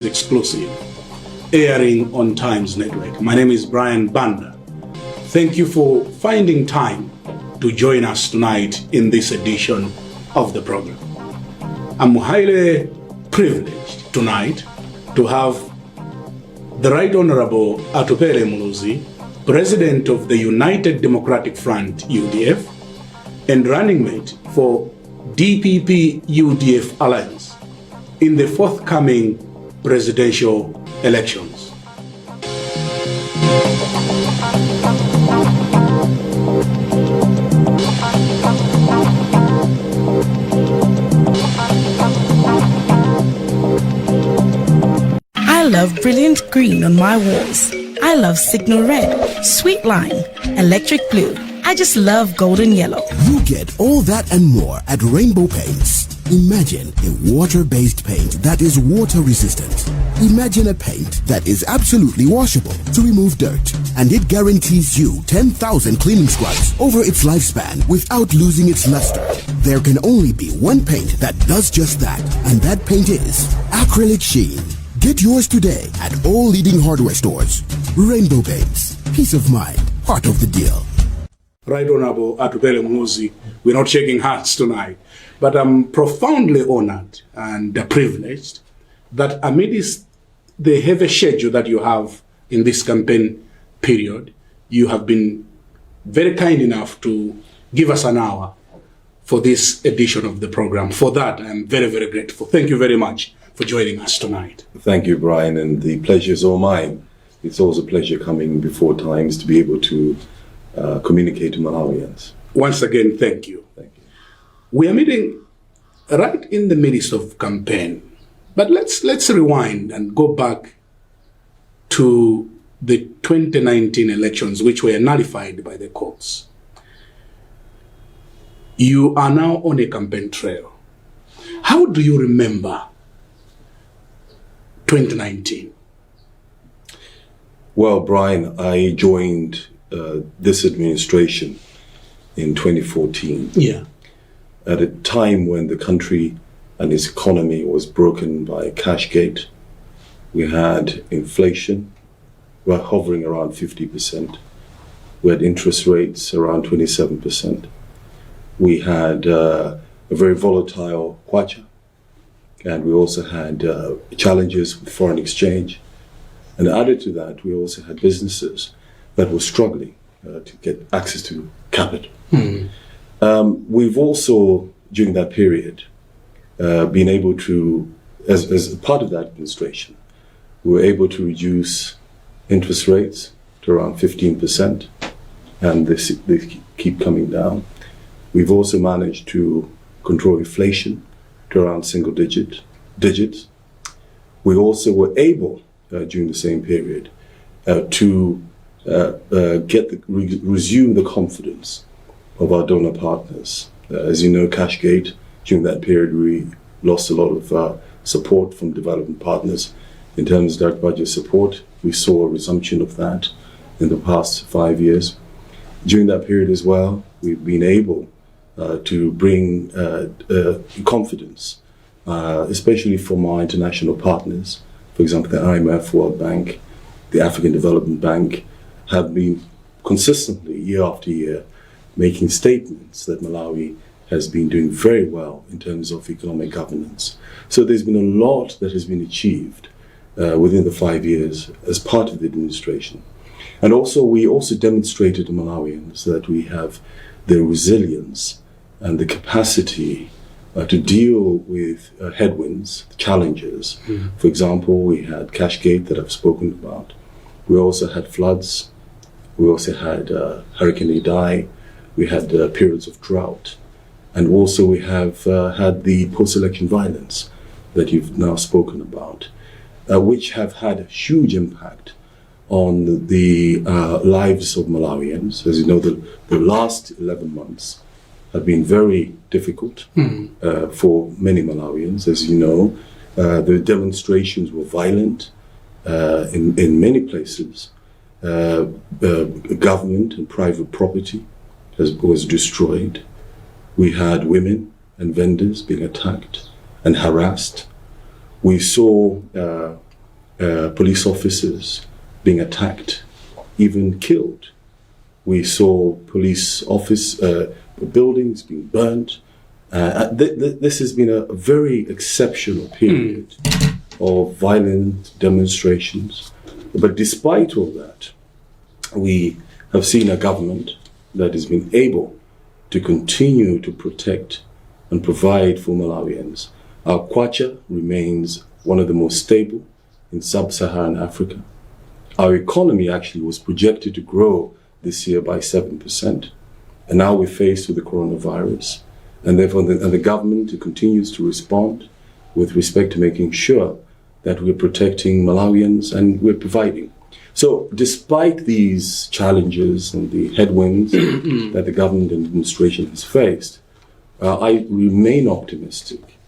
Explosive, airing on Times Network. My name is Brian Banda. Thank you for finding time to join us tonight in this edition of the program. I'm highly privileged tonight to have the Right Honorable Atupele Muluzi, President of the United Democratic Front, UDF, and running mate for DPP-UDF Alliance in the forthcoming presidential elections. I love brilliant green on my walls. I love signal red, sweet lime, electric blue. I just love golden yellow. You get all that and more at Rainbow Paints. Imagine a water-based paint that is water-resistant. Imagine a paint that is absolutely washable to remove dirt. And it guarantees you 10,000 cleaning scrubs over its lifespan without losing its luster. There can only be one paint that does just that, and that paint is acrylic sheen. Get yours today at all leading hardware stores. Rainbow Paints. Peace of mind. Part of the deal. Right Honorable Atupele Muluzi, we're not shaking hands tonight, but I'm profoundly honored and privileged that amidst the heavy schedule that you have in this campaign period, you have been very kind enough to give us an hour for this edition of the program. For that, I'm very, very grateful. Thank you very much for joining us tonight. Thank you, Brian, and the pleasure is all mine. It's always a pleasure coming before Times to be able to communicate to Malawians. Once again, thank you. Thank you. We are meeting right in the midst of campaign, but let's rewind and go back to the 2019 elections, which were nullified by the courts. You are now on a campaign trail. How do you remember 2019? Well, Brian, I joined this administration in 2014. Yeah. At a time when the country and its economy was broken by Cashgate. We had inflation, we were hovering around 50%. We had interest rates around 27%. We had a very volatile kwacha, and we also had challenges with foreign exchange. And added to that, we also had businesses that were struggling to get access to capital. We've also, during that period, been able to, as a part of that administration, we were able to reduce interest rates to around 15%, and they keep coming down. We've also managed to control inflation to around single digits. We also were able, during the same period, to resume the confidence of our donor partners. As you know, Cashgate, during that period, we lost a lot of support from development partners in terms of direct budget support. We saw a resumption of that in the past 5 years. During that period as well, we've been able to bring confidence, especially from our international partners. For example, the IMF, World Bank, the African Development Bank have been consistently, year after year, making statements that Malawi has been doing very well in terms of economic governance. So there's been a lot that has been achieved within the 5 years as part of the administration. And also, we also demonstrated to Malawians that we have the resilience and the capacity to deal with headwinds, challenges. For example, we had Cashgate that I've spoken about. We also had floods. We also had Hurricane Idai. We had periods of drought. And also we have had the post-election violence that you've now spoken about, which have had a huge impact on the lives of Malawians. As you know, the last 11 months have been very difficult for many Malawians. As you know, the demonstrations were violent in many places. Government and private property was destroyed. We had women and vendors being attacked and harassed. We saw police officers being attacked, even killed. We saw police office buildings being burnt. This has been a very exceptional period of violent demonstrations. But despite all that, we have seen a government that has been able to continue to protect and provide for Malawians. Our kwacha remains one of the most stable in sub-Saharan Africa. Our economy actually was projected to grow this year by 7%. And now we're faced with the coronavirus. And therefore, the government continues to respond with respect to making sure that we're protecting Malawians and we're providing. So despite these challenges and the headwinds that the government and administration has faced, I remain optimistic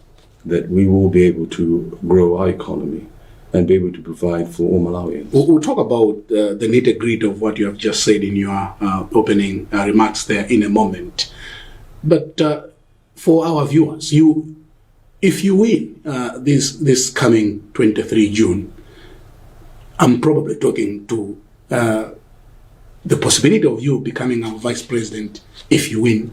that we will be able to grow our economy and be able to provide for all Malawians. We'll talk about the nitty-gritty of what you have just said in your opening remarks there in a moment. But for our viewers, if you win this coming 23 June, I'm probably talking to the possibility of you becoming our vice president if you win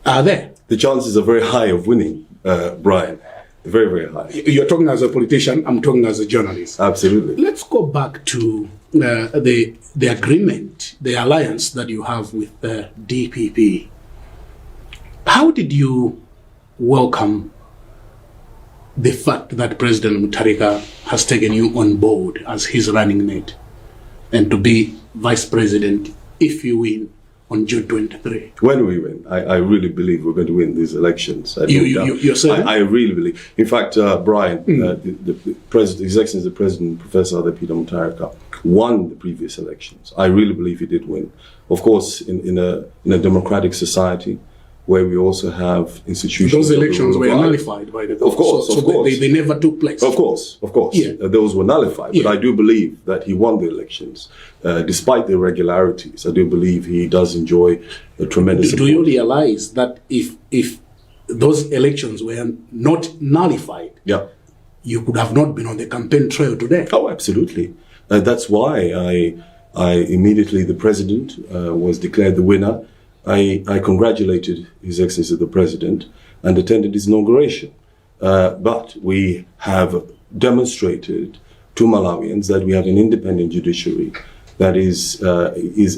are there. The chances are very high of winning, Brian. Very, very high. You're talking as a politician, I'm talking as a journalist. Absolutely. Let's go back to the agreement, the alliance that you have with the DPP. How did you welcome the fact that President Mutharika has taken you on board as his running mate and to be vice president if you win on June 23? When we win, I really believe we're going to win these elections. You're saying? I really believe. In fact, Brian, the President, His Excellency the President, Professor Peter Mutharika, won the previous elections. I really believe he did win. Of course, in a democratic society, where we also have institutions. Those elections were nullified by the court. Of course, so of course. They never took place. Of course. Yeah. Those were nullified. Yeah. But I do believe that he won the elections. Despite the irregularities, I do believe he does enjoy a tremendous support. Do you realize that if those elections were not nullified, Yeah. you could have not been on the campaign trail today? Oh, absolutely. That's why I immediately, the President was declared the winner. I congratulated His Excellency the President and attended his inauguration. But we have demonstrated to Malawians that we have an independent judiciary that is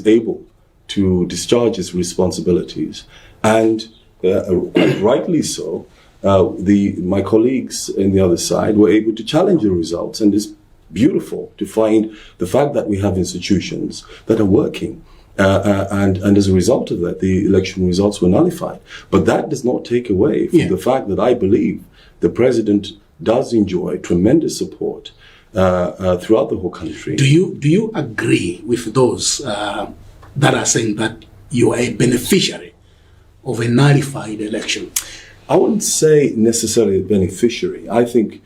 able to discharge its responsibilities. And quite rightly so, my colleagues in the other side were able to challenge the results. And it's beautiful to find the fact that we have institutions that are working. And as a result of that, the election results were nullified. But that does not take away from the fact that I believe the President does enjoy tremendous support throughout the whole country. Do you agree with those that are saying that you are a beneficiary of a nullified election? I wouldn't say necessarily a beneficiary. I think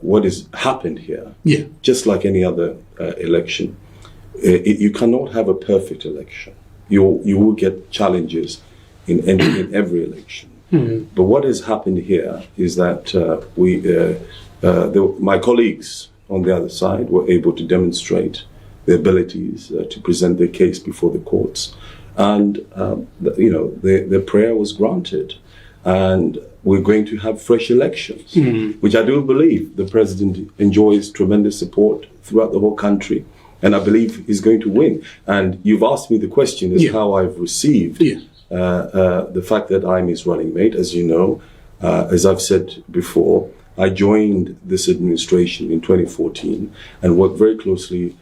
what has happened here, just like any other election, you cannot have a perfect election. You will get challenges in every election. But what has happened here is that my colleagues on the other side were able to demonstrate their abilities to present their case before the courts, and their prayer was granted, and we're going to have fresh elections, which I do believe the President enjoys tremendous support throughout the whole country. And I believe he's going to win. And you've asked me the question is how I've received the fact that I'm his running mate. As you know, as I've said before, I joined this administration in 2014 and worked very closely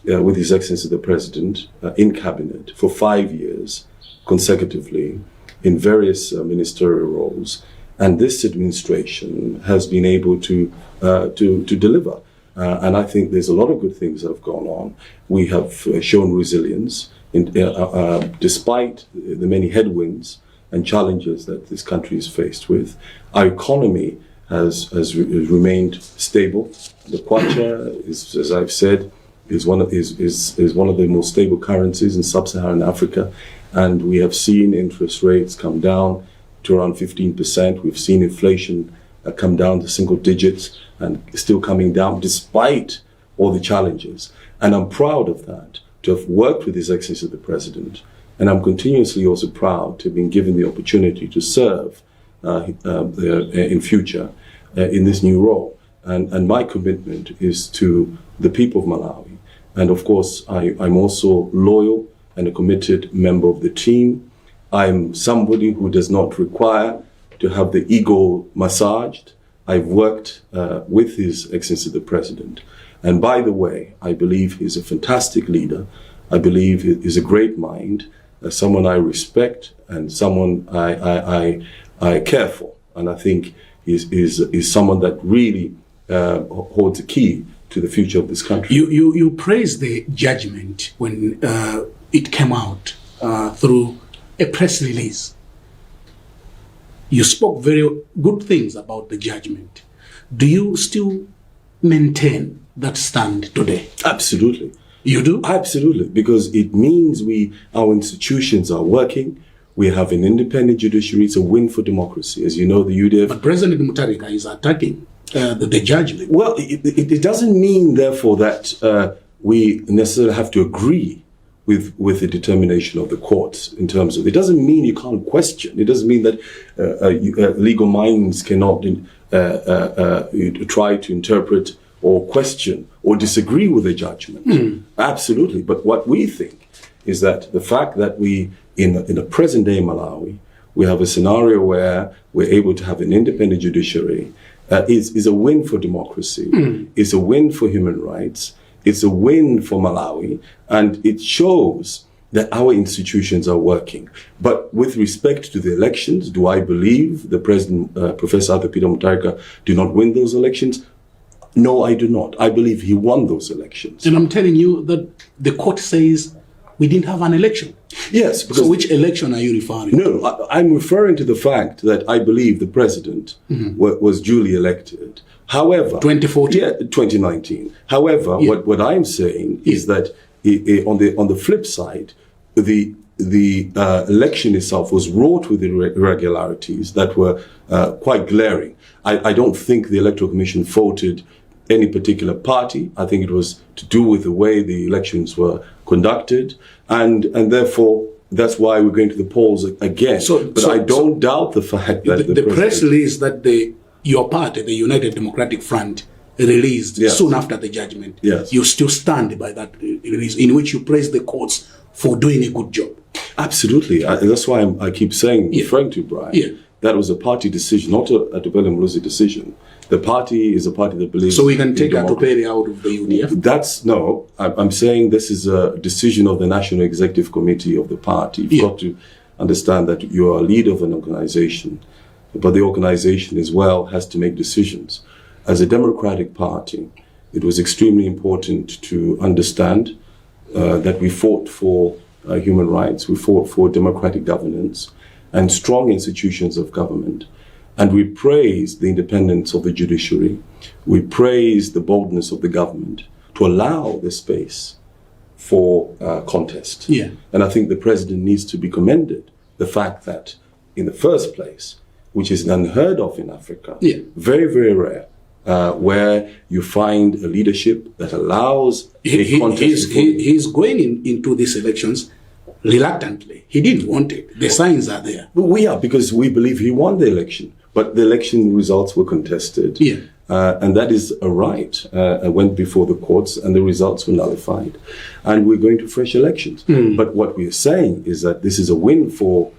with His Excellency the President in cabinet for 5 years consecutively in various ministerial roles. And this administration has been able to deliver. And I think there's a lot of good things that have gone on. We have shown resilience despite the many headwinds and challenges that this country is faced with. Our economy has remained stable. The kwacha is, as I've said, is one of the most stable currencies in sub-Saharan Africa, and we have seen interest rates come down to around 15%. We've seen inflation come down to single digits and still coming down despite all the challenges. And I'm proud of that, to have worked with His Excellency the President. And I'm continuously also proud to have been given the opportunity to serve in future in this new role. And my commitment is to the people of Malawi. And of course, I'm also loyal and a committed member of the team. I'm somebody who does not require to have the ego massaged. I've worked with His Excellency the President. And by the way, I believe he's a fantastic leader. I believe he's a great mind, someone I respect and someone I care for. And I think is someone that really holds a key to the future of this country. You praised the judgment when it came out through a press release. You spoke very good things about the judgment. Do you still maintain that stand today? Absolutely. You do? Absolutely, because it means our institutions are working. We have an independent judiciary. It's a win for democracy. As you know, the UDF... But President Mutharika is attacking the judgment. Well, it doesn't mean, therefore, that we necessarily have to agree with the determination of the courts in terms of... It doesn't mean you can't question. It doesn't mean that legal minds cannot try to interpret or question or disagree with the judgment. Absolutely. But what we think is that the fact that we, in a present day Malawi, we have a scenario where we're able to have an independent judiciary is a win for democracy. It's a win for human rights. It's a win for Malawi. And it shows that our institutions are working. But with respect to the elections, do I believe the President, Professor Atupele Mutharika, did not win those elections? No, I do not. I believe he won those elections. And I'm telling you that the court says we didn't have an election. Yes. So which election are you referring to? No, I'm referring to the fact that I believe the president was duly elected. However... 2014? Yeah, 2019. However, what I'm saying is that on the flip side, the election itself was wrought with irregularities that were quite glaring. I don't think the Electoral Commission faulted any particular party. I think it was to do with the way the elections were conducted, and therefore that's why we're going to the polls again. But I don't doubt the fact that the press release that your party, the United Democratic Front, released soon after the judgment. Yes. You still stand by that release in which you praise the courts for doing a good job. Absolutely. That's why I keep saying, referring to Brian, that was a party decision, not a Atupele Muluzi decision. The party is a party that believes... So we can take Atupele out of the UDF? No, I'm saying this is a decision of the National Executive Committee of the party. You've got to understand that you are a leader of an organization, but the organization as well has to make decisions. As a democratic party, it was extremely important to understand that we fought for human rights, we fought for democratic governance and strong institutions of government. And we praised the independence of the judiciary. We praised the boldness of the government to allow the space for contest. And I think the president needs to be commended. The fact that in the first place, which is unheard of in Africa, very, very rare, where you find a leadership that allows a contest. He's going into these elections reluctantly. He didn't want it. The signs are there. But because we believe he won the election. But the election results were contested. And that is a right. Went before the courts and the results were nullified. And we're going to fresh elections. But what we're saying is that this is a win for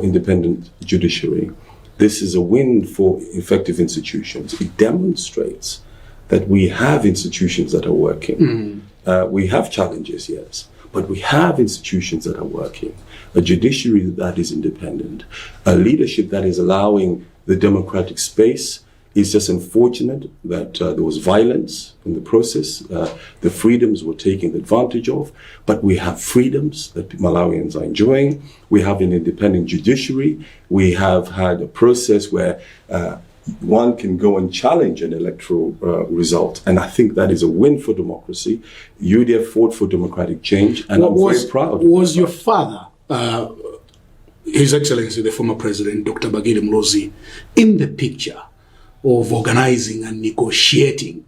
independent judiciary. This is a win for effective institutions. It demonstrates that we have institutions that are working. We have challenges, yes, but we have institutions that are working. A judiciary that is independent, a leadership that is allowing the democratic space. It's just unfortunate that there was violence in the process. The freedoms were taken advantage of, but we have freedoms that Malawians are enjoying. We have an independent judiciary. We have had a process where one can go and challenge an electoral result. And I think that is a win for democracy. UDF fought for democratic change, and I'm very proud. Was your father His Excellency, the former President, Dr. Bagile Muluzi, in the picture of organizing and negotiating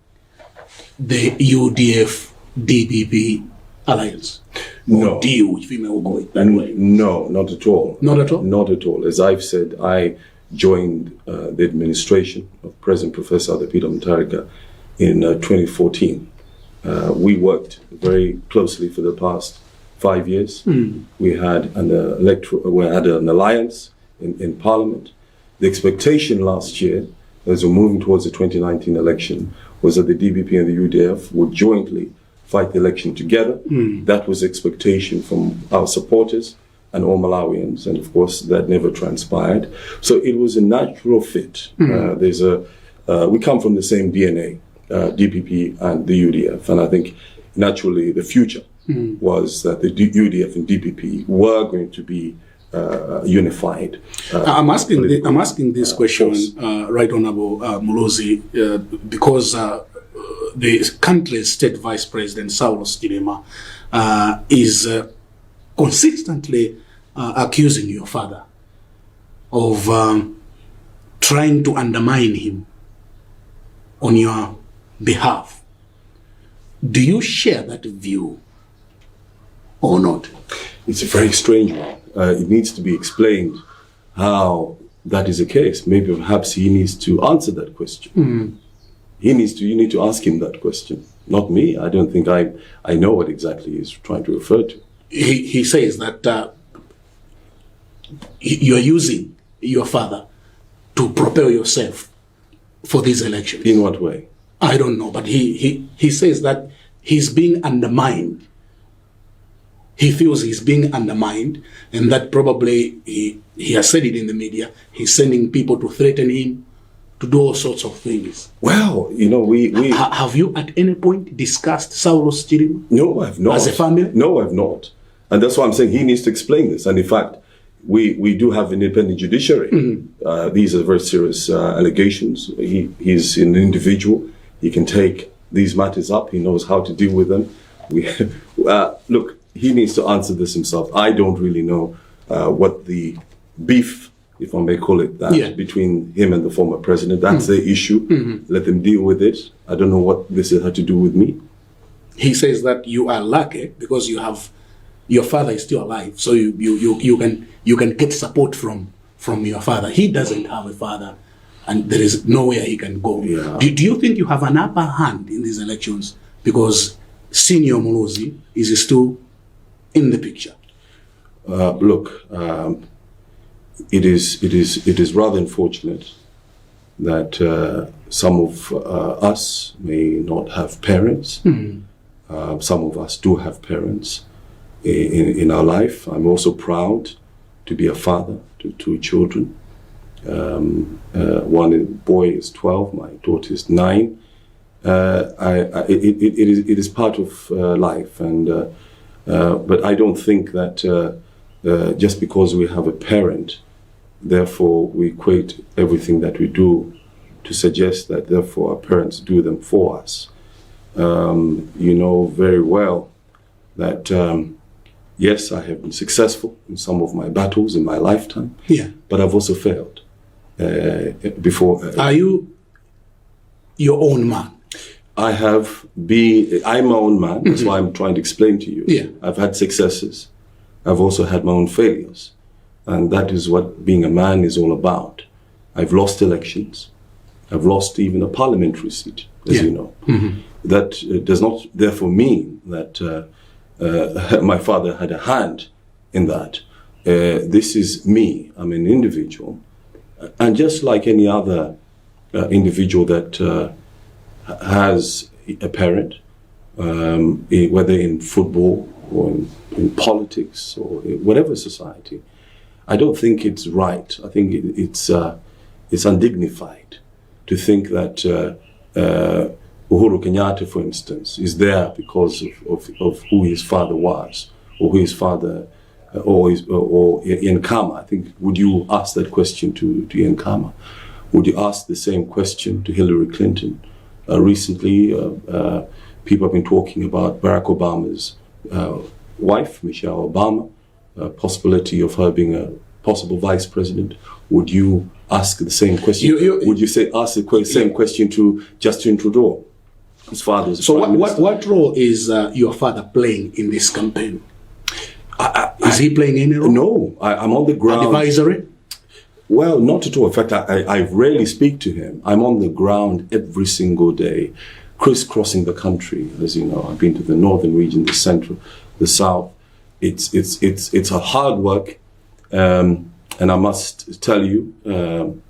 the UDF-DPP alliance? No. Or deal, if you may go it that way? No, not at all. Not at all? Not at all. As I've said, I joined the administration of President Professor Atupele Mutharika in 2014. We worked very closely for the past 5 years. We had an alliance in Parliament. The expectation last year, as we're moving towards the 2019 election, was that the DPP and the UDF would jointly fight the election together. That was expectation from our supporters and all Malawians, and of course that never transpired. So it was a natural fit. We come from the same DNA, DPP and the UDF, and I think naturally the future was that the UDF and DPP were going to be unified. I'm asking this question, Right Honorable Muluzi, because the country's state vice president, Saulos Chilema, is consistently accusing your father of trying to undermine him on your behalf. Do you share that view or not? It's a very strange one. It needs to be explained how that is the case. Maybe perhaps he needs to answer that question. You need to ask him that question, not me. I don't think I know what exactly he's trying to refer to. He says that you're using your father to propel yourself for these elections. In what way? I don't know, but he says that he's being undermined. He feels he's being undermined, and that probably he has said it in the media. He's sending people to threaten him, to do all sorts of things. Well, we have you at any point discussed Saulos Chilema? No, I have not. As a family? No, I have not. And that's why I'm saying he needs to explain this. And in fact, we do have an independent judiciary. These are very serious allegations. He's an individual. He can take these matters up. He knows how to deal with them. Look, he needs to answer this himself. I don't really know what the beef, if I may call it that, between him and the former president. That's the issue. Let them deal with it. I don't know what this had to do with me. He says that you are lucky because your father is still alive, so you can get support from your father. He doesn't have a father, and there is nowhere he can go. Yeah. Do you think you have an upper hand in these elections because Senior Muluzi is still in the picture? Look, it is rather unfortunate that some of us may not have parents. Some of us do have parents in our life. I'm also proud to be a father to 2 children. One boy is 12, my daughter is 9. It is part of life, and but I don't think that just because we have a parent, therefore we equate everything that we do to suggest that therefore our parents do them for us. You know very well that yes, I have been successful in some of my battles in my lifetime, but I've also failed before. Are you your own man? I'm my own man. That's why I'm trying to explain to you. I've had successes. I've also had my own failures. And that is what being a man is all about. I've lost elections. I've lost even a parliamentary seat, as you know. That does not therefore mean that my father had a hand in that. This is me. I'm an individual. And just like any other individual that has a parent, whether in football or in politics or in whatever society, I don't think it's right. I think it's undignified to think that Uhuru Kenyatta, for instance, is there because of who his father was, or who his father, or Ian Khama. I think, would you ask that question to Ian Khama? Would you ask the same question to Hillary Clinton? Recently, people have been talking about Barack Obama's wife, Michelle Obama, possibility of her being possible vice president, would you ask the same question? Would you say ask the same question to Justin Trudeau, his father? So what role is your father playing in this campaign? Is he playing any role? No, I'm on the ground. Advisory? Well, not at all. In fact, I rarely speak to him. I'm on the ground every single day, crisscrossing the country. As you know, I've been to the northern region, the central, the south. It's a hard work, and I must tell you,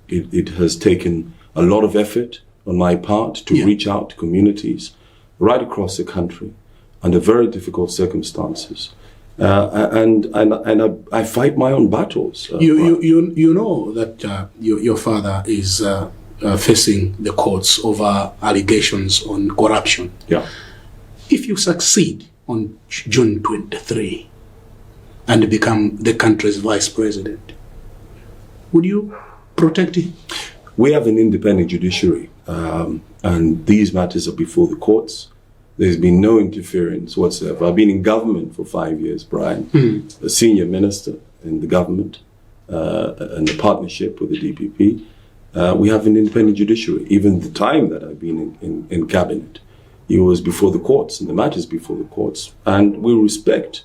it has taken a lot of effort on my part to reach out to communities right across the country under very difficult circumstances. And I fight my own battles. You know that your father is facing the courts over allegations on corruption. Yeah. If you succeed on June 23 and become the country's vice president, would you protect him? We have an independent judiciary, and these matters are before the courts. There's been no interference whatsoever. I've been in government for 5 years, Brian, a senior minister in the government, and a partnership with the DPP. We have an independent judiciary. Even the time that I've been in cabinet, it was before the courts, and the matters before the courts. And we respect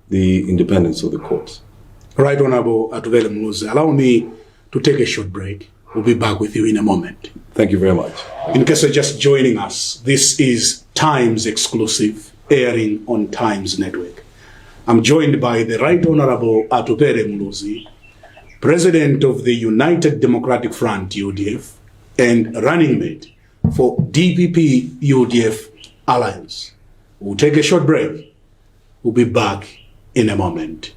the independence of the courts. Right Honorable Atupele Muluzi, allow me to take a short break. We'll be back with you in a moment. Thank you very much. In case you're just joining us, this is Times exclusive, airing on Times Network. I'm joined by the Right Honorable Atupele Muluzi, President of the United Democratic Front, UDF, and running mate for DPP UDF Alliance. We'll take a short break. We'll be back in a moment.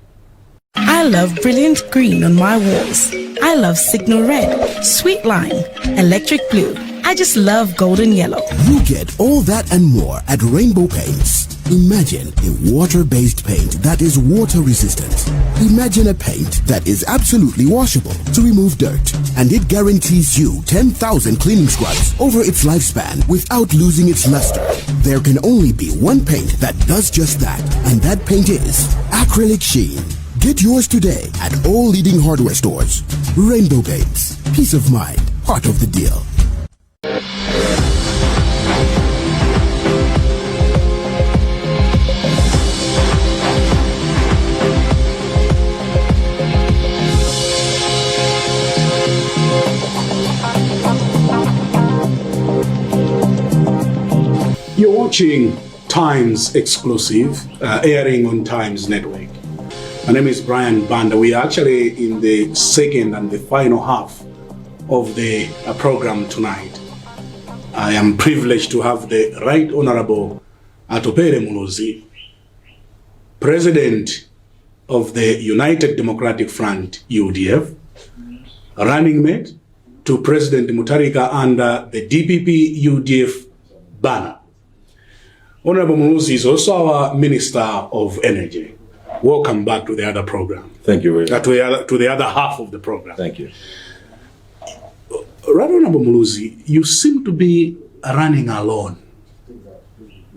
I love brilliant green on my walls. I love signal red, sweet lime, electric blue. I just love golden yellow. You get all that and more at Rainbow Paints. Imagine a water-based paint that is water resistant. Imagine a paint that is absolutely washable to remove dirt. And it guarantees you 10,000 cleaning scrubs over its lifespan without losing its luster. There can only be one paint that does just that, and that paint is acrylic sheen. Get yours today at all leading hardware stores. Rainbow Paints. Peace of mind. Part of the deal. You're watching Times exclusive, airing on Times Network. My name is Brian Banda. We are actually in the second and the final half of the program tonight. I am privileged to have the Right Honorable Atupele Muluzi, President of the United Democratic Front, UDF, running mate to President Mutharika under the DPP UDF banner. Honorable Muluzi is also our Minister of Energy. Welcome back to the other program. Thank you very much. To the other half of the program. Thank you. Right Honorable Muluzi, you seem to be running alone.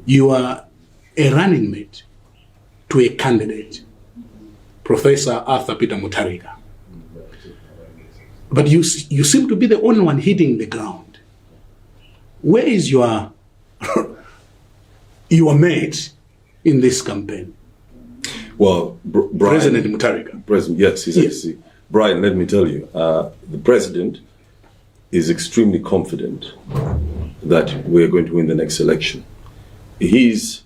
You are a running mate to a candidate, Professor Arthur Peter Mutharika. But you seem to be the only one hitting the ground. Where is your mate in this campaign? Well, Brian, President Mutharika. President, yes, yes. Brian, let me tell you, the president is extremely confident that we're going to win the next election. His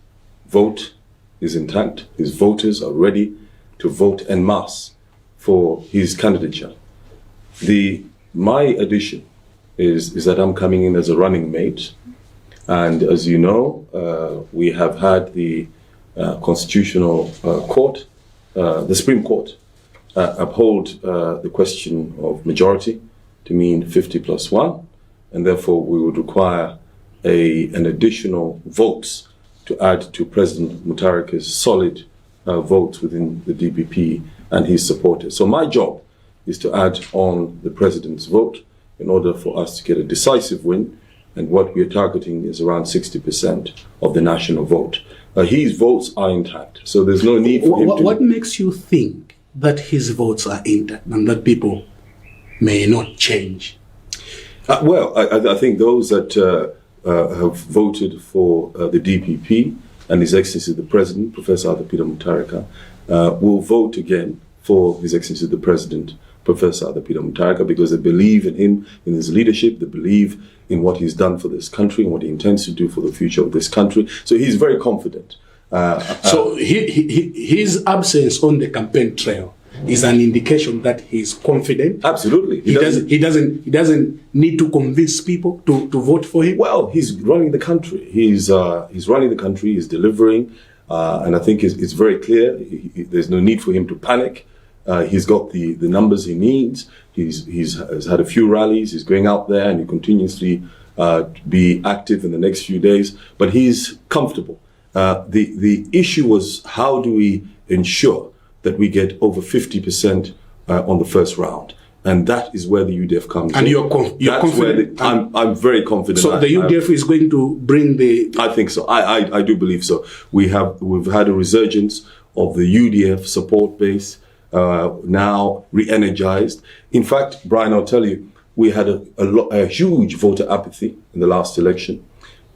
vote is intact. His voters are ready to vote en masse for his candidature. My addition is that I'm coming in as a running mate. And as you know, we have had the Constitutional Court, the Supreme Court, uphold the question of majority to mean 50+1, and therefore we would require an additional votes to add to President Mutharika's solid votes within the DPP and his supporters. So my job is to add on the president's vote in order for us to get a decisive win, and what we are targeting is around 60% of the national vote. His votes are intact, so there's no need for him to... What makes you think that his votes are intact and that people may not change? Well, I think those that have voted for the DPP and His Excellency the President, Professor Atupele Mutarika, will vote again for His Excellency the President, Professor Atupele Mutarika, because they believe in him, in his leadership, they believe in what he's done for this country and what he intends to do for the future of this country. So he's very confident. So his absence on the campaign trail is an indication that he's confident. Absolutely. He doesn't need to convince people to vote for him. Well, he's running the country. He's running the country. He's delivering, and I think it's very clear. There's no need for him to panic. He's got the numbers he needs. He's had a few rallies. He's going out there and he continuously be active in the next few days. But he's comfortable. The issue was, how do we ensure that we get over 50% on the first round? And that is where the UDF comes in. And you're confident? I'm very confident. So the UDF is going to bring the... I think so. I do believe so. We've had a resurgence of the UDF support base, now re-energized. In fact, Brian, I'll tell you, we had a huge voter apathy in the last election.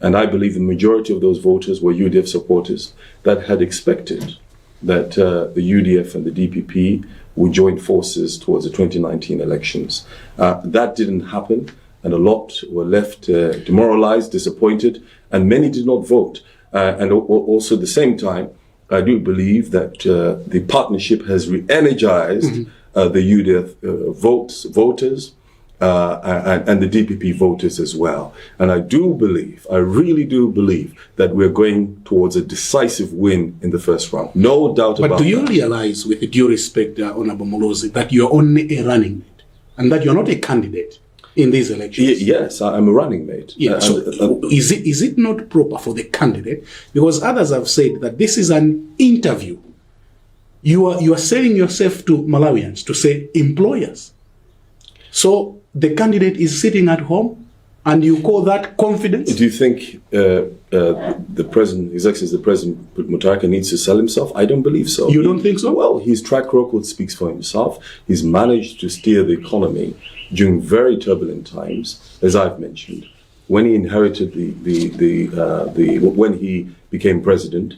And I believe the majority of those voters were UDF supporters that had expected that the UDF and the DPP would join forces towards the 2019 elections. That didn't happen, and a lot were left demoralized, disappointed, and many did not vote. And also at the same time, I do believe that the partnership has re-energized the UDF voters, and the DPP voters as well. And I really do believe that we're going towards a decisive win in the first round. No doubt about it. But do you realize, with due respect, Honorable Muluzi, that you're only a running mate and that you're not a candidate in these elections? Yes, I'm a running mate. Yeah, so is it not proper for the candidate? Because others have said that this is an interview. You are selling yourself to Malawians, to say employers. So the candidate is sitting at home, and you call that confidence? Do you think the President, His Excellency the President Mutarika, needs to sell himself? I don't believe so. You don't think so? Well, his track record speaks for himself. He's managed to steer the economy during very turbulent times, as I've mentioned. When he inherited when he became president,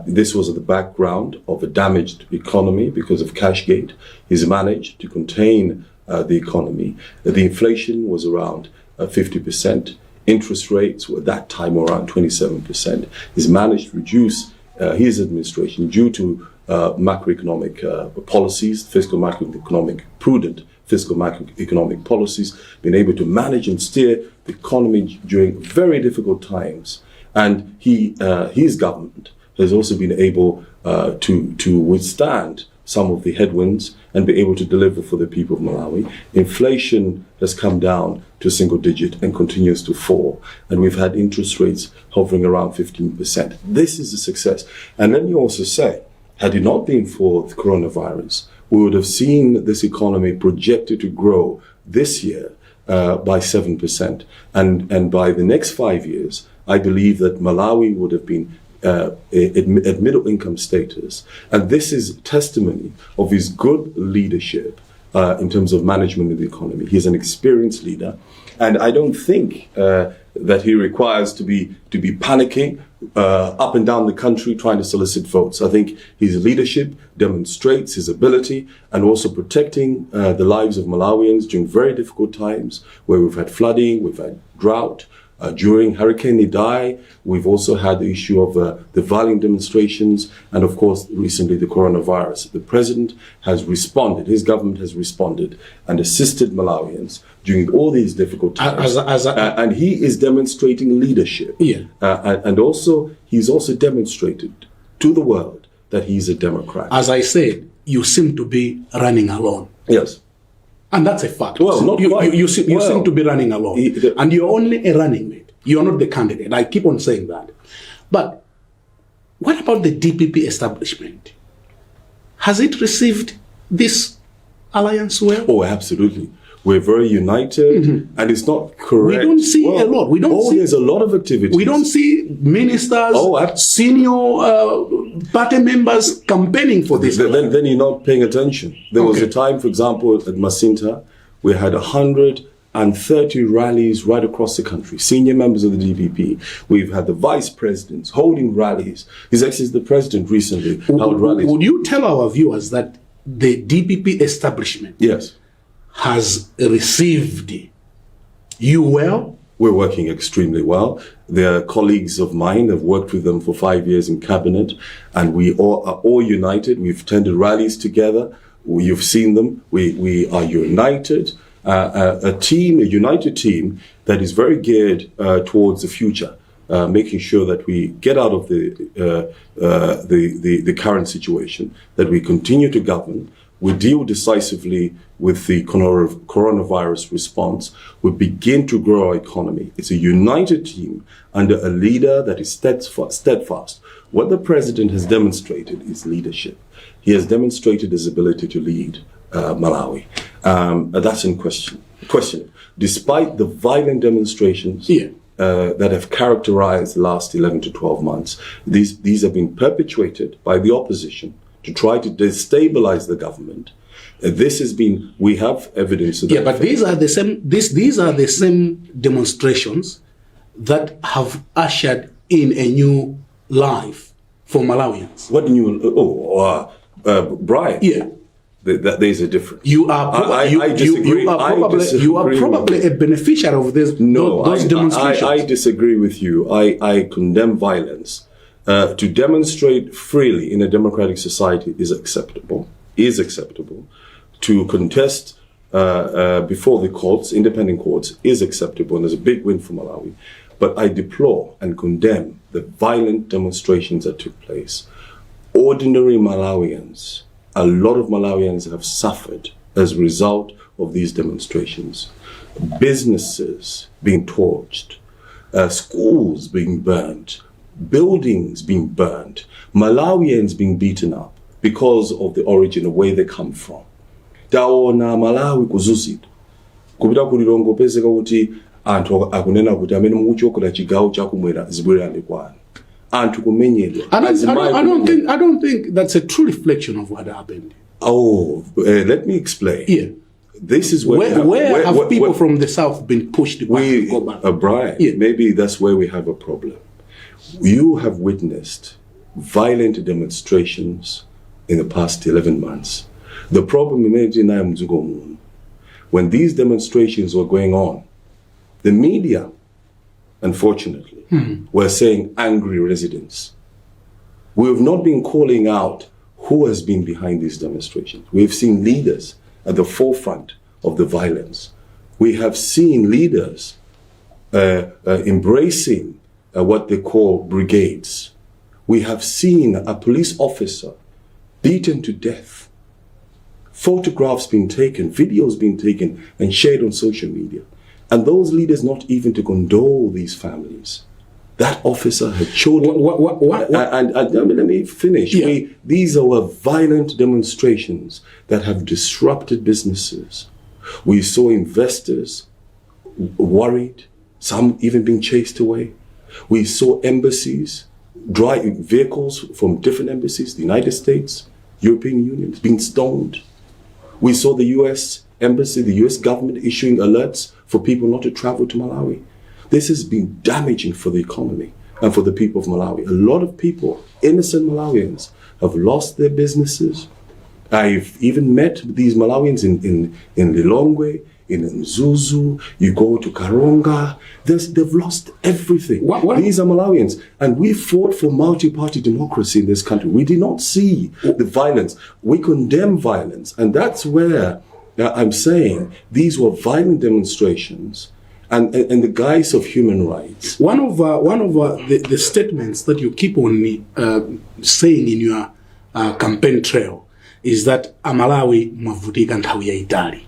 this was at the background of a damaged economy because of Cashgate. He's managed to contain the economy. The inflation was around 50%. Interest rates were at that time around 27%. He's managed to reduce his administration due to macroeconomic policies, prudent fiscal macroeconomic policies, been able to manage and steer the economy during very difficult times. And his government has also been able to withstand some of the headwinds and be able to deliver for the people of Malawi. Inflation has come down to a single digit and continues to fall. And we've had interest rates hovering around 15%. This is a success. And then you also say, had it not been for the coronavirus, we would have seen this economy projected to grow this year by 7%. And by the next 5 years, I believe that Malawi would have been at middle income status. And this is testimony of his good leadership in terms of management of the economy. He's an experienced leader. And I don't think that he requires to be panicking up and down the country trying to solicit votes. I think his leadership demonstrates his ability and also protecting the lives of Malawians during very difficult times where we've had flooding, we've had drought. During Hurricane Idai, we've also had the issue of the violent demonstrations and, of course, recently the coronavirus. The president has responded, his government has responded and assisted Malawians during all these difficult times. And he is demonstrating leadership. Yeah. And also, he's also demonstrated to the world that he's a Democrat. As I said, you seem to be running alone. Yes. And that's a fact. Well, not quite. You seem to be running alone. And you're only a running mate. You're not the candidate. I keep on saying that. But what about the DPP establishment? Has it received this alliance well? Oh, absolutely. We're very united, and it's not correct. We don't see a lot. There's a lot of activity. We don't see ministers, senior party members campaigning for this. Then you're not paying attention. There was a time, for example, at Masinta, we had 130 rallies right across the country. Senior members of the DPP. We've had the vice presidents holding rallies. His Excellency the President recently held rallies. Would you tell our viewers that the DPP establishment has received you well? We're working extremely well. They're colleagues of mine. I've worked with them for 5 years in cabinet, and we all are all united. We've attended rallies together. You've seen them. We are united. A united team that is very geared towards the future, making sure that we get out of the current situation, that we continue to govern. We deal decisively with the coronavirus response. We begin to grow our economy. It's a united team under a leader that is steadfast. What the president has demonstrated is leadership. He has demonstrated his ability to lead Malawi. That's in question. Despite the violent demonstrations that have characterized the last 11 to 12 months, these have been perpetuated by the opposition to try to destabilize the government. We have evidence of that. Yeah, but these are the same demonstrations that have ushered in a new life for Malawians. What new? Brian. Yeah. There's a difference. I disagree. You are probably a beneficiary of those demonstrations. I disagree with you. I condemn violence. To demonstrate freely in a democratic society is acceptable. To contest before the courts, independent courts, is acceptable, and there's a big win for Malawi. But I deplore and condemn the violent demonstrations that took place. Ordinary Malawians, a lot of Malawians have suffered as a result of these demonstrations. Businesses being torched, schools being burned, buildings being burned, Malawians being beaten up because of the origin of where they come from. Taona Malawi kuzuzidwa. Kupita kulilongo peseka kuti anthu akunena kuti amene mukuchoka chigawo chakumwera zibwerani kwanu. Anthu kumenyedwa. I don't think that's a true reflection of what happened. Let me explain. Yeah. This is where people from the south been pushed back to go back? Brian, maybe that's where we have a problem. You have witnessed violent demonstrations in the past 11 months. The problem when these demonstrations were going on, the media, unfortunately, were saying angry residents. We have not been calling out who has been behind these demonstrations. We have seen leaders at the forefront of the violence. We have seen leaders embracing what they call brigades. We have seen a police officer beaten to death. Photographs being taken, videos being taken and shared on social media. And those leaders not even to condole these families. That officer had children. And let me finish. Yeah. These are violent demonstrations that have disrupted businesses. We saw investors worried, some even being chased away. We saw embassies, vehicles from different embassies, the United States, European Union, being stoned. We saw the US embassy, the US government issuing alerts for people not to travel to Malawi. This has been damaging for the economy and for the people of Malawi. A lot of people, innocent Malawians, have lost their businesses. I've even met these Malawians in Lilongwe, in Mzuzu, you go to Karonga, they've lost everything. These are Malawians. And we fought for multi-party democracy in this country. We did not see the violence. We condemn violence. And that's where I'm saying these were violent demonstrations and in the guise of human rights. One of the statements that you keep on saying in your campaign trail is that Malawi mwavutika nthawi yaitali.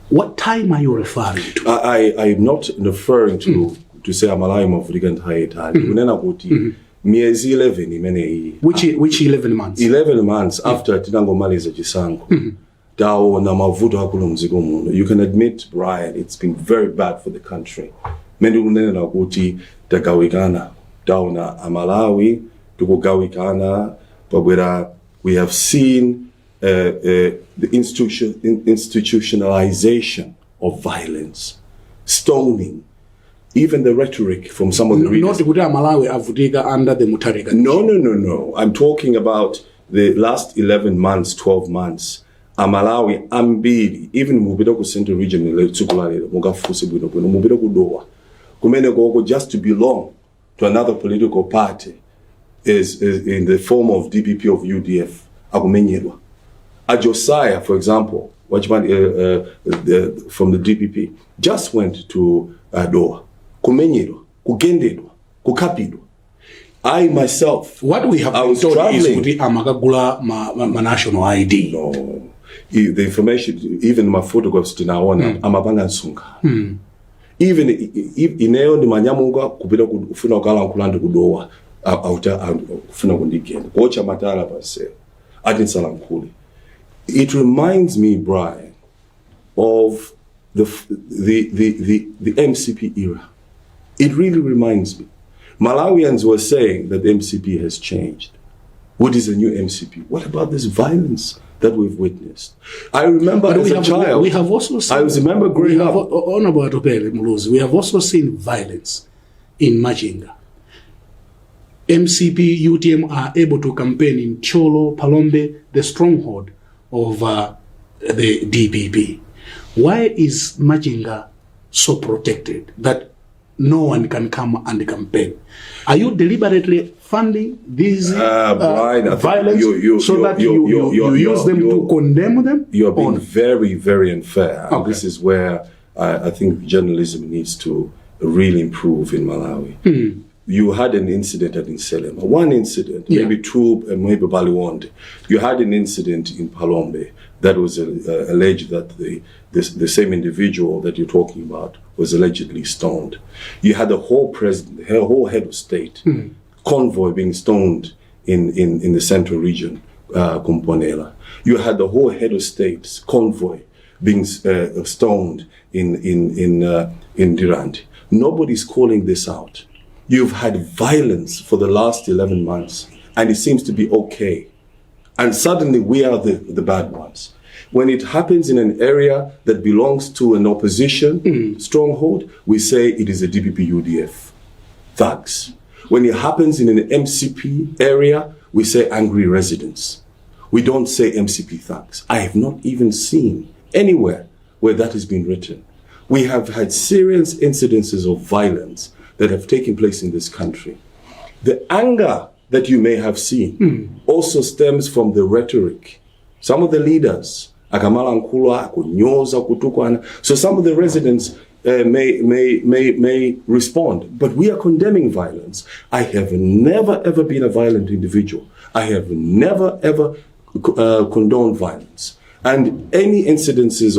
What time are you referring to? I'm not referring to say Malawi mwavutika nthawi yaitali. Kunena kuti miezi 11 imene iyi. Which 11 months? 11 months after tinangomaliza chisankho. Taona mavuto akulu mdziko muno. You can admit, Brian, it's been very bad for the country. Mende kunena kuti tagawikana. Taona Malawi tukugawikana, but we have seen the institutionalization of violence, stoning, even the rhetoric from some of the Not readers. Malawi avudika under the Mutharika. No. I'm talking about the last 11 months, 12 months. Amalawi ambili, even mubida ku Central Region ile tsukulalelo mugafusi bwino bwino mubida kudowa. Kumene koko just to belong to another political party is in the form of DPP of UDF akumenyerwa. A Josiah, for example, from the DPP, just went to Doha. Kumenyerwa, kugenderwa, kukapidwa. I myself, what we have been told is kuti amakagula ma national ID. No, the information, even my photographs tinaona amapanga nsunga. Even ineo ni manyamuga kupita kufuna kala nkulande kudowa kufuna kundigenda. Kocha matala base. Adin salankuli. It reminds me, Brian, of the MCP era. It really reminds me. Malawians were saying that the MCP has changed. What is a new MCP? What about this violence that we've witnessed? I remember as a child. We have also seen, I remember growing up. Honorable Atupele, Muluzi, we have also seen violence in Machinga. MCP, UTM are able to campaign in Cholo, Palombe, the stronghold of the DPP. Why is Machinga so protected that no one can come and campaign? Are you deliberately funding these violence so that you use them to condemn them? You're being very, very unfair. Okay. This is where I think journalism needs to really improve in Malawi. You had an incident at Nselema. One incident, maybe two, maybe Baliwonde. You had an incident in Palombe that was alleged that the same individual that you're talking about was allegedly stoned. You had the whole president, the whole head of state, convoy being stoned in the Central Region, Kumponela. You had the whole head of state convoy being stoned in Durant. Nobody's calling this out. You've had violence for the last 11 months, and it seems to be okay. And suddenly we are the bad ones. When it happens in an area that belongs to an opposition stronghold, we say it is a DPP UDF thugs. When it happens in an MCP area, we say angry residents. We don't say MCP thugs. I have not even seen anywhere where that has been written. We have had serious incidences of violence that have taken place in this country. The anger that you may have seen also stems from the rhetoric. Some of the leaders, Akamala Nkulwa, Kunyoza, Kutukwana, so some of the residents may respond, but we are condemning violence. I have never ever been a violent individual. I have never ever condoned violence. And any incidences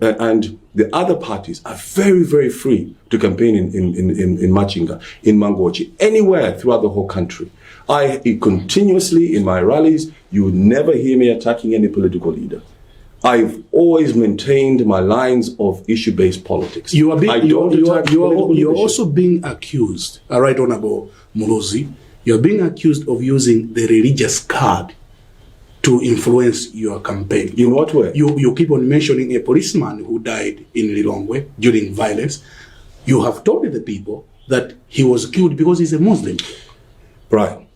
and the other parties are very, very free to campaign in Machinga, in Mangochi, anywhere throughout the whole country. I continuously, in my rallies, you would never hear me attacking any political leader. I've always maintained my lines of issue-based politics. You're also being accused, Right Honorable Muluzi, you're being accused of using the religious card to influence your campaign. In what way? You keep on mentioning a policeman who died in Lilongwe during violence. You have told the people that he was killed because he's a Muslim. Brian,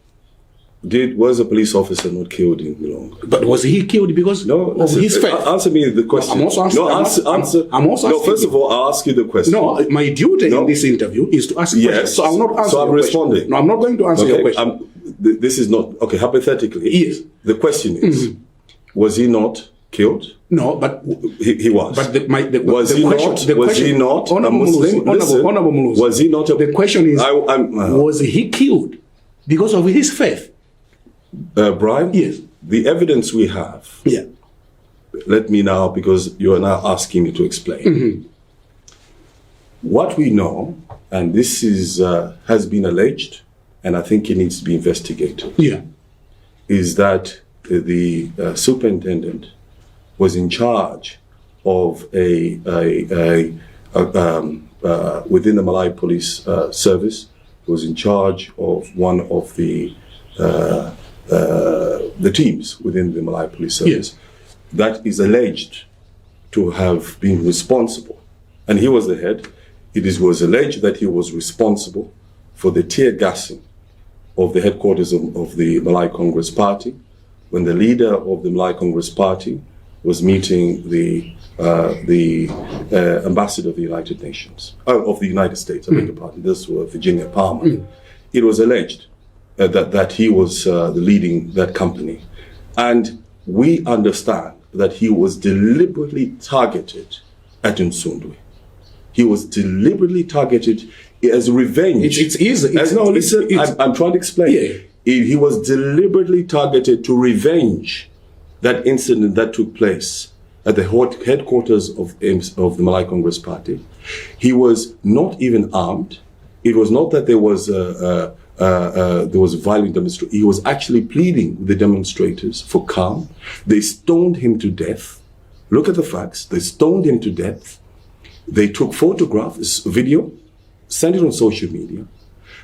was a police officer not killed in Lilongwe? But was he killed because of his faith? Answer me the question. I'm also asking. I'm also asking. No, first of all, I'll ask you the question. No, my duty in this interview is to ask questions. So I'm not answering. So I'm responding. No, I'm not going to answer your question. This is not okay. Hypothetically, yes. The question is, was he not killed? No, but he was. But was he not a Muslim? Honorable Muluzi. Was he not? The question is, was he killed because of his faith? Brian? Yes. The evidence we have. Yeah. Let me now, because you are now asking me to explain. What we know, and this is has been alleged, and I think it needs to be investigated. Yeah. Is that the superintendent was in charge of within the Malay Police Service, was in charge of one of the the teams within the Malay Police Service that is alleged to have been responsible, and he was the head. Was alleged that he was responsible for the tear gassing of the headquarters of the Malay Congress Party when the leader of the Malay Congress Party was meeting the ambassador of the United Nations, of the United States, I beg your pardon. This was Virginia Palmer. It was alleged that he was leading that company. And we understand that he was deliberately targeted at Nsundwe. He was deliberately targeted as revenge. It's easy. I'm trying to explain. Yeah. He was deliberately targeted to revenge that incident that took place at the headquarters of the Malay Congress Party. He was not even armed. It was not that there was a violent demonstration. He was actually pleading with the demonstrators for calm. They stoned him to death. Look at the facts. They stoned him to death. They took photographs, video, sent it on social media.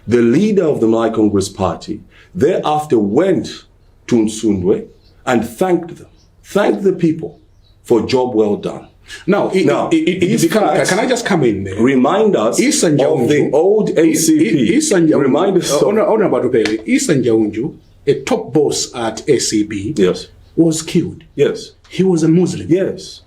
The leader of the Malay Congress Party thereafter went to Nsundwe and thanked the people for a job well done. Can I just come in there? Remind us of the old ACP. Remind us of Honorable Atupele, Isan Jaunju, a top boss at ACP, yes, was killed. Yes. He was a Muslim. Yes.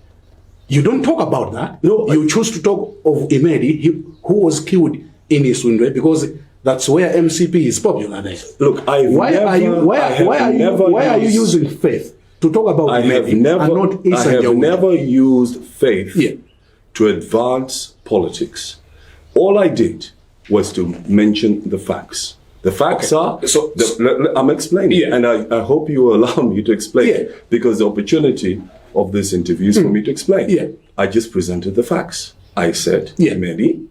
You don't talk about that. No. You choose to talk of Imedi, who was killed in Isundwe, because that's where MCP is popular there. Look, why are you using faith to talk about Imedi and not Isan I have Jaunju? never used faith to advance politics. All I did was to mention the facts. The facts are, I'm explaining, and I hope you will allow me to explain, because the opportunity of this interview is for me to explain. I just presented the facts. I said Imedi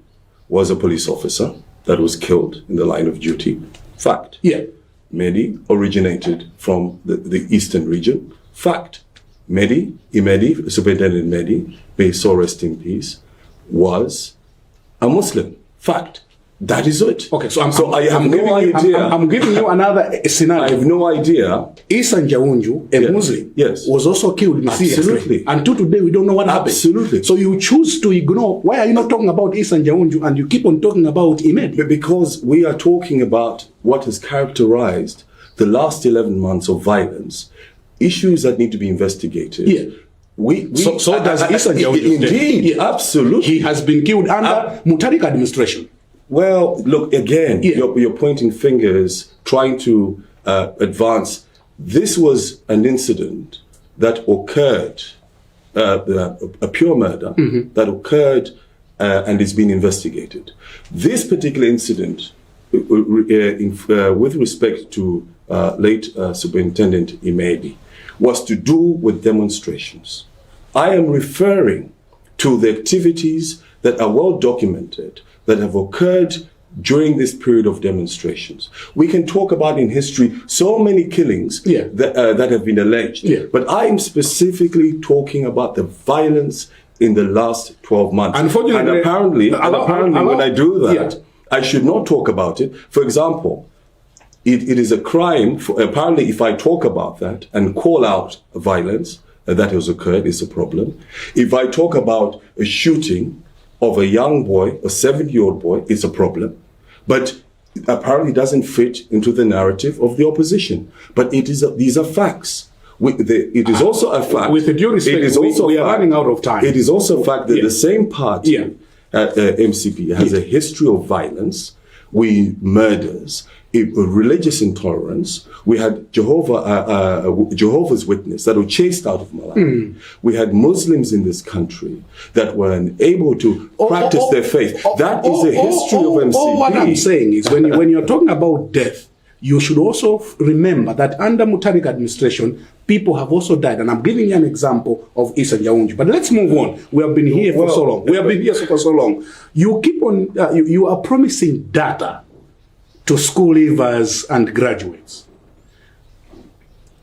was a police officer that was killed in the line of duty. Fact. Imedi originated from the eastern region. Fact. Imedi, Superintendent Imedi, may he so rest in peace, was a Muslim. Fact. That is it. Okay, so I have no idea. I'm giving you another scenario. I have no idea. Isan Jaunju, a Muslim, was also killed mysteriously. Absolutely. Until today, we don't know what happened. Absolutely. So you choose to ignore. Why are you not talking about Isan Jaunju and you keep on talking about Imedi? Because we are talking about what has characterized the last 11 months of violence, issues that need to be investigated. So does Isan Jaunju. Indeed, absolutely. He has been killed under Mutharika administration. Well, look, again, you're pointing fingers, trying to advance. This was an incident that occurred, a pure murder that occurred and is being investigated. This particular incident, with respect to late Superintendent Imedi, was to do with demonstrations. I am referring to the activities that are well documented that have occurred during this period of demonstrations. We can talk about in history so many killings that have been alleged, but I am specifically talking about the violence in the last 12 months. Unfortunately, and apparently when I do that, I should not talk about it. For example, it is a crime, apparently if I talk about that and call out violence that has occurred, it's a problem. If I talk about a shooting of a young boy, a 7-year-old boy, it's a problem. But apparently doesn't fit into the narrative of the opposition. But these are facts. It is also a fact. With due respect, we are running out of time. It is also a fact that the same party at MCP has a history of violence, murders, religious intolerance. We had Jehovah's Witnesses that were chased out of Malawi. We had Muslims in this country that were unable to practice their faith. That is the history of MCP. What I'm saying is when you're talking about death, you should also remember that under Mutharika administration, people have also died. And I'm giving you an example of Isan Jaunju. But let's move on. We have been here for so long. You keep on, you are promising data to school leavers and graduates.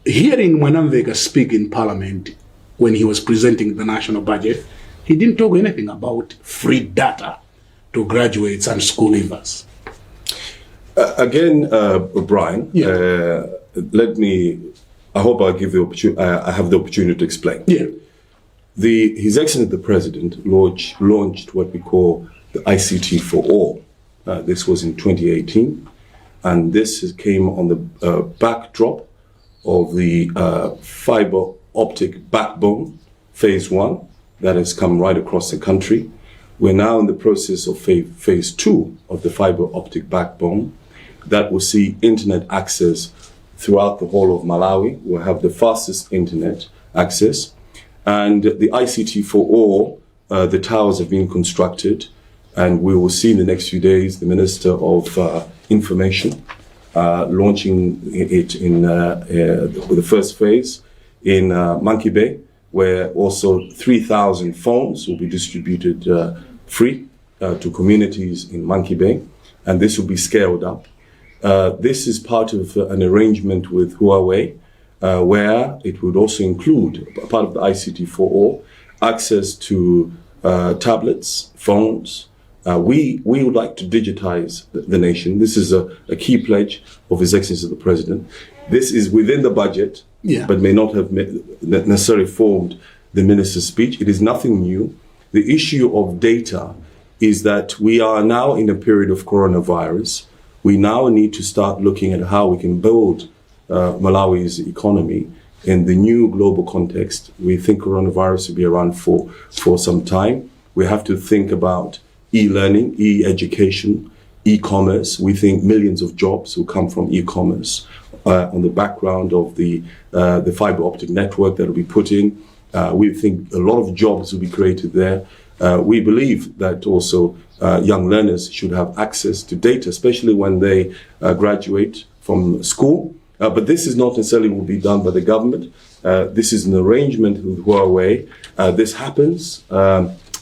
Hearing Mwanamvega speak in Parliament when he was presenting the national budget, he didn't talk anything about free data to graduates and school leavers. Again, Brian, Yeah. I hope I have the opportunity to explain. Yeah. His Excellency the President launched what we call the ICT for All. This was in 2018, and this came on the backdrop of the fiber optic backbone phase 1 that has come right across the country. We're now in the process of phase 2 of the fiber optic backbone that will see internet access throughout the whole of Malawi. We'll have the fastest internet access. And the ICT for All, the towers have been constructed, and we will see in the next few days the Minister of Information launching it in the first phase in Monkey Bay, where also 3,000 phones will be distributed free to communities in Monkey Bay, and this will be scaled up. This is part of an arrangement with Huawei, where it would also include, part of the ICT for All, access to tablets, phones. We would like to digitize the nation. This is a key pledge of His Excellency the President. This is within the budget, but may not have necessarily formed the minister's speech. It is nothing new. The issue of data is that we are now in a period of coronavirus. We now need to start looking at how we can build Malawi's economy in the new global context. We think coronavirus will be around for some time. We have to think about e-learning, e-education, e-commerce. We think millions of jobs will come from e-commerce on the background of the fiber optic network that will be put in. We think a lot of jobs will be created there. We believe that also young learners should have access to data, especially when they graduate from school. But this is not necessarily will be done by the government. This is an arrangement with Huawei. This happens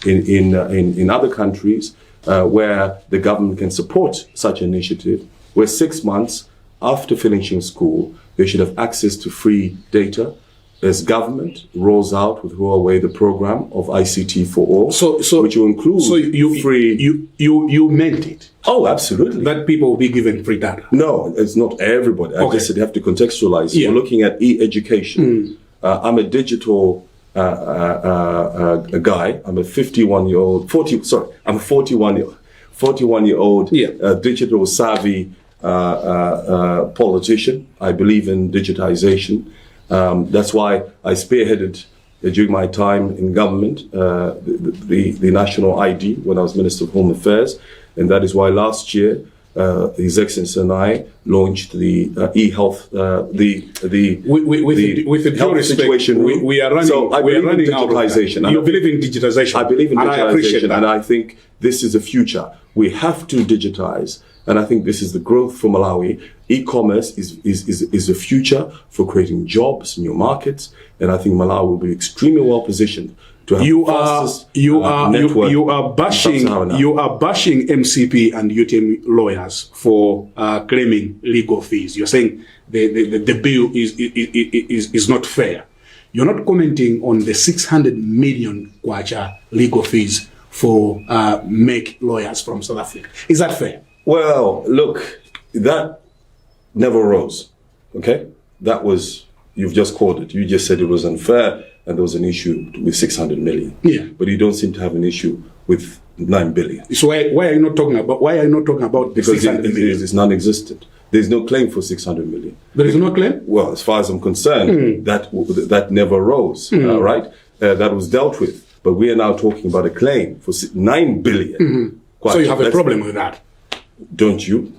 in other countries where the government can support such an initiative, where 6 months after finishing school, they should have access to free data. As government rolls out with Huawei the program of ICT for All, which will include free. You meant it. Oh, absolutely. That people will be given free data. No, it's not everybody. I just said you have to contextualize. Yeah. We're looking at e-education. I'm a digital guy. I'm a 41-year-old. I'm a 41-year-old digital savvy politician. I believe in digitization. That's why I spearheaded during my time in government the national ID when I was Minister of Home Affairs, and that is why last year His Excellency and I launched the e-health with the due respect, situation. We are running. So I believe in digitization. You believe in digitization. I believe in digitization, I appreciate that. and I think this is the future. We have to digitize. And I think this is the growth for Malawi. E-commerce is the future for creating jobs, new markets, and I think Malawi will be extremely well positioned to have fastest network. You are bashing MCP and UTM lawyers for claiming legal fees. You're saying the bill is not fair. You're not commenting on the 600 million kwacha legal fees for make lawyers from South Africa. Is that fair? Well, look, that never rose, okay? That was, you've just quoted, you just said it was unfair and there was an issue with 600 million. Yeah. But you don't seem to have an issue with 9 billion. So why are you not talking about, the because 600 million? It's non-existent. There's no claim for 600 million. There is no claim? Well, as far as I'm concerned, that never rose, right? That was dealt with. But we are now talking about a claim for 9 billion. So you have a problem with that? Don't you?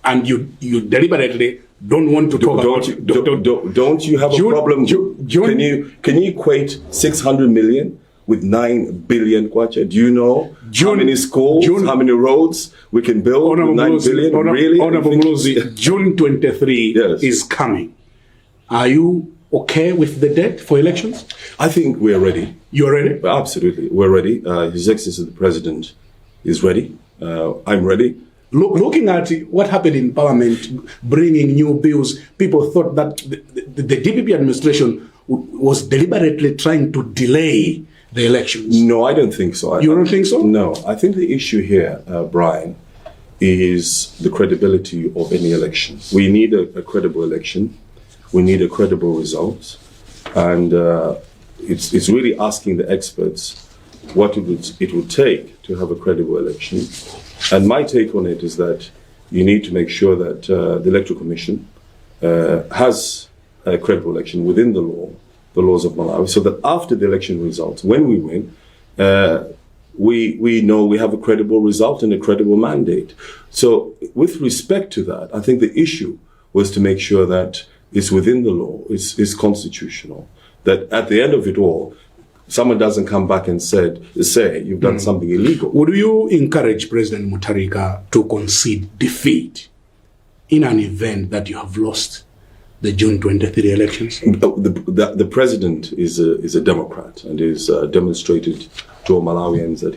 And you deliberately don't want to talk about it. Don't you have a problem? Can you equate 600 million with 9 billion kwacha? Do you know how many schools, how many roads we can build with 9 billion? Really? Honorable Muluzi, June 23 is coming. Are you okay with the date for elections? I think we're ready. You're ready? Absolutely. We're ready. His Excellency the President is ready. I'm ready. Looking at what happened in Parliament, bringing new bills, people thought that the DPP administration was deliberately trying to delay the elections. No, I don't think so. You don't think so? No. I think the issue here, Brian, is the credibility of any election. We need a credible election. We need a credible result. And it's really asking the experts what it would take to have a credible election. And my take on it is that you need to make sure that the Electoral Commission has a credible election within the laws of Malawi, so that after the election results, when we win, we know we have a credible result and a credible mandate. So with respect to that, I think the issue was to make sure that it's within the law, it's constitutional, that at the end of it all, someone doesn't come back and say you've done something illegal. Would you encourage President Mutharika to concede defeat in an event that you have lost the June 23 elections? The president is a Democrat and is demonstrated to all Malawians that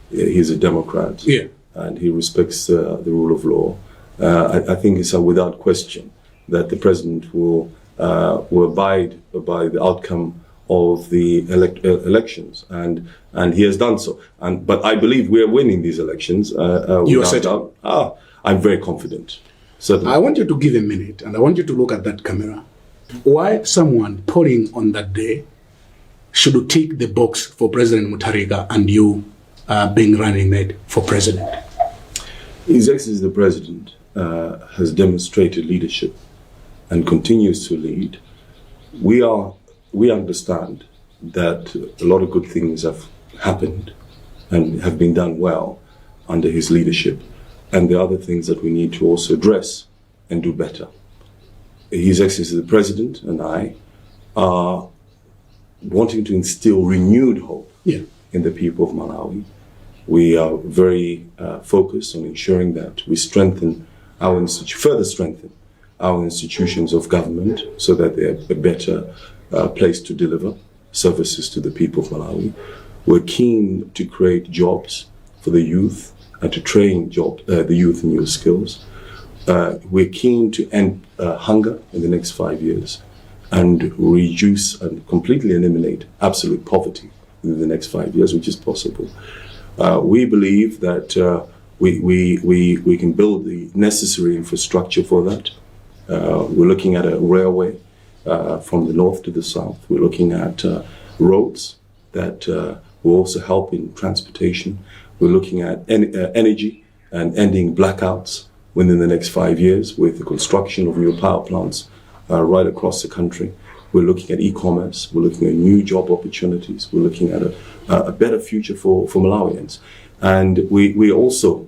he's a Democrat. Yeah. And he respects the rule of law. I think it's without question that the president will abide by the outcome of the elections, and he has done so. But I believe we are winning these elections. You are certain? I'm very confident. Certainly. I want you to give a minute, and I want you to look at that camera. Why someone polling on that day should tick the box for President Mutharika and you being running mate for president? His Excellency the President has demonstrated leadership and continues to lead. We understand that a lot of good things have happened and have been done well under his leadership, and there are other things that we need to also address and do better. His Excellency the President and I are wanting to instill renewed hope in the people of Malawi. We are very focused on ensuring that we further strengthen our institutions of government so that they are a better place to deliver services to the people of Malawi. We're keen to create jobs for the youth and to train the youth in new skills. We're keen to end hunger in the next 5 years and reduce and completely eliminate absolute poverty in the next 5 years, which is possible. We believe that we can build the necessary infrastructure for that. We're looking at a railway from the north to the south. We're looking at roads that will also help in transportation. We're looking at energy and ending blackouts within the next 5 years with the construction of new power plants right across the country. We're looking at e-commerce. We're looking at new job opportunities. We're looking at a better future for Malawians. And we're also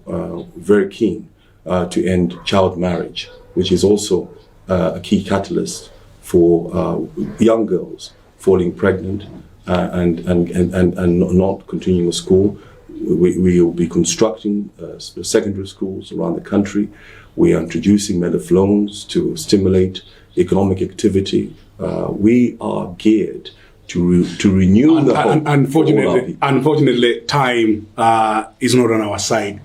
very keen to end child marriage, which is also a key catalyst for young girls falling pregnant and not continuing school. We will be constructing secondary schools around the country. We are introducing MEDEF loans to stimulate economic activity. We are geared to renew the hope. Unfortunately, time is not on our side.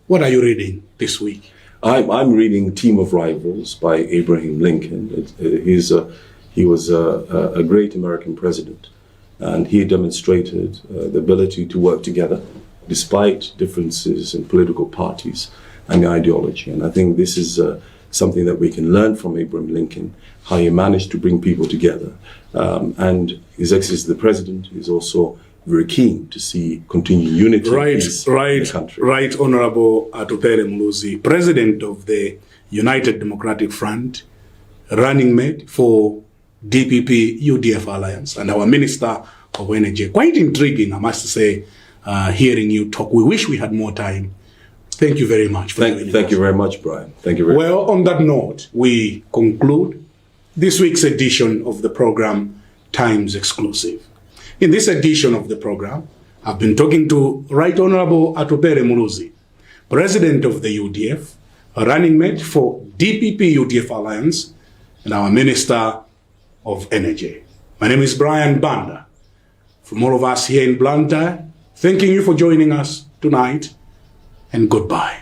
What are you reading this week? I'm reading Team of Rivals by Abraham Lincoln. He was a great American president, and he demonstrated the ability to work together despite differences in political parties and ideology. And I think this is something that we can learn from Abraham Lincoln, how he managed to bring people together. And His Excellency the President is also very keen to see continued unity in the country. Right, Honorable Atupele Muluzi, President of the United Democratic Front, running mate for DPP-UDF Alliance, and our Minister of Energy. Quite intriguing, I must say, hearing you talk. We wish we had more time. Thank you very much. Thank you very much, Brian. Thank you very much. Well, on that note, we conclude this week's edition of the program, Times Exclusive. In this edition of the program, I've been talking to Right Honorable Atupele Muluzi, President of the UDF, a running mate for DPP-UDF Alliance, and our Minister of Energy. My name is Brian Banda. From all of us here in Blantyre, thanking you for joining us tonight, and goodbye.